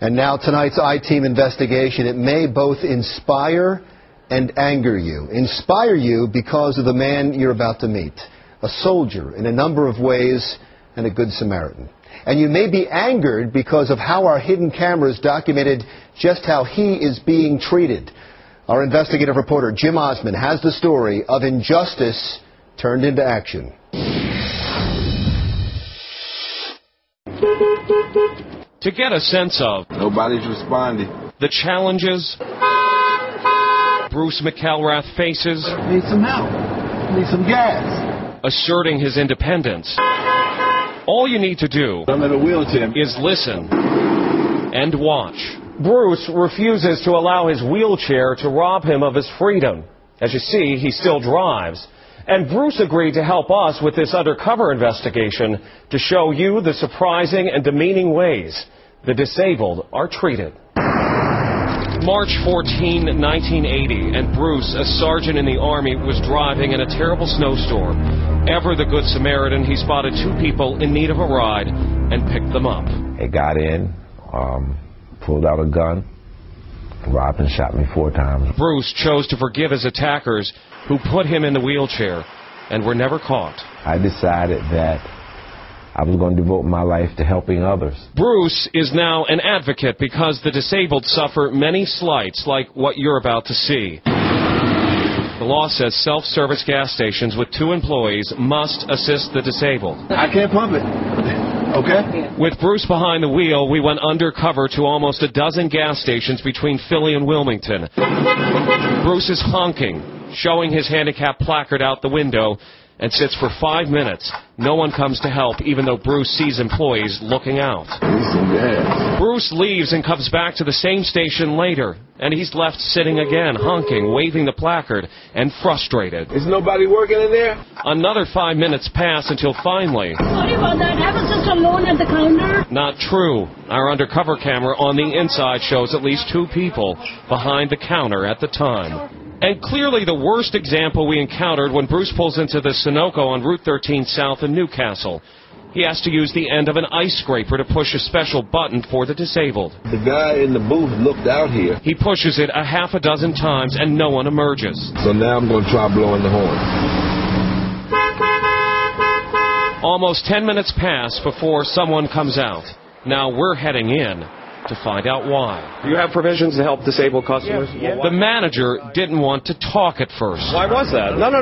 And now tonight's I-Team investigation, it may both inspire and anger you. Inspire you because of the man you're about to meet, a soldier in a number of ways and a good Samaritan. And you may be angered because of how our hidden cameras documented just how he is being treated. Our investigative reporter Jim Osmond has the story of injustice turned into action. To get a sense of nobody's responding. The challenges Bruce McElrath faces, Need some help. Need some gas. Asserting his independence. All you need to do I'm in a wheelchair. is listen and watch. Bruce refuses to allow his wheelchair to rob him of his freedom. As you see, he still drives. And Bruce agreed to help us with this undercover investigation to show you the surprising and demeaning ways the disabled are treated. March 14, 1980, and Bruce, a sergeant in the Army, was driving in a terrible snowstorm. Ever the Good Samaritan, he spotted two people in need of a ride and picked them up. He got in, pulled out a gun, robbed and shot me 4 times. Bruce chose to forgive his attackers, who put him in the wheelchair and were never caught. I decided that I was going to devote my life to helping others. Bruce is now an advocate because the disabled suffer many slights like what you're about to see. The law says self-service gas stations with 2 employees must assist the disabled. I can't pump it. Okay? With Bruce behind the wheel, we went undercover to almost a dozen gas stations between Philly and Wilmington. Bruce is honking, showing his handicap placard out the window, and sits for 5 minutes. No one comes to help, even though Bruce sees employees looking out. Bruce leaves and comes back to the same station later, and he's left sitting again, honking, waving the placard, and frustrated. Is nobody working in there? Another 5 minutes pass until finally... Sorry about that. I was just alone at the counter. Not true. Our undercover camera on the inside shows at least 2 people behind the counter at the time. And clearly the worst example we encountered when Bruce pulls into the Sunoco on Route 13 south in Newcastle. He has to use the end of an ice scraper to push a special button for the disabled. The guy in the booth looked out here. He pushes it a half a dozen times and no one emerges. So now I'm going to try blowing the horn. Almost 10 minutes pass before someone comes out. Now we're heading in to find out why. You have provisions to help disabled customers? Yeah. The manager didn't want to talk at first. Why was that? No,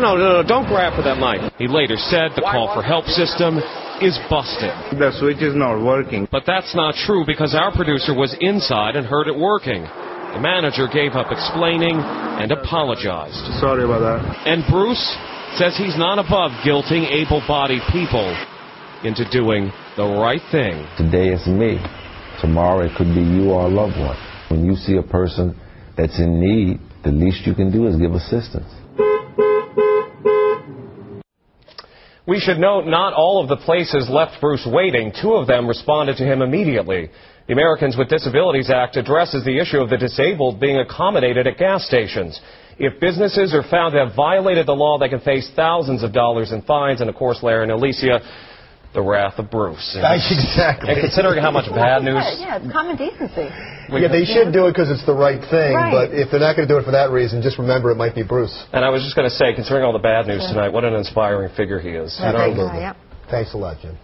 don't grab for that mic. He later said the call for help system is busted. The switch is not working. But that's not true because our producer was inside and heard it working. The manager gave up explaining and apologized. Sorry about that. And Bruce says he's not above guilting able-bodied people into doing the right thing. Today it's me. Tomorrow it could be you or a loved one. When you see a person that's in need, the least you can do is give assistance. We should note not all of the places left Bruce waiting. 2 of them responded to him immediately. The Americans with Disabilities Act addresses the issue of the disabled being accommodated at gas stations. If businesses are found to have violated the law, they can face thousands of dollars in fines. And, of course, Larry and Alicia, the wrath of Bruce. Exactly. And considering how much bad news... Yeah, it's common decency. Yeah, they should do it because it's the right thing, Right. but if they're not going to do it for that reason, just remember it might be Bruce. And I was just going to say, considering all the bad news tonight, what an inspiring figure he is. Absolutely. Thanks a lot, Jim.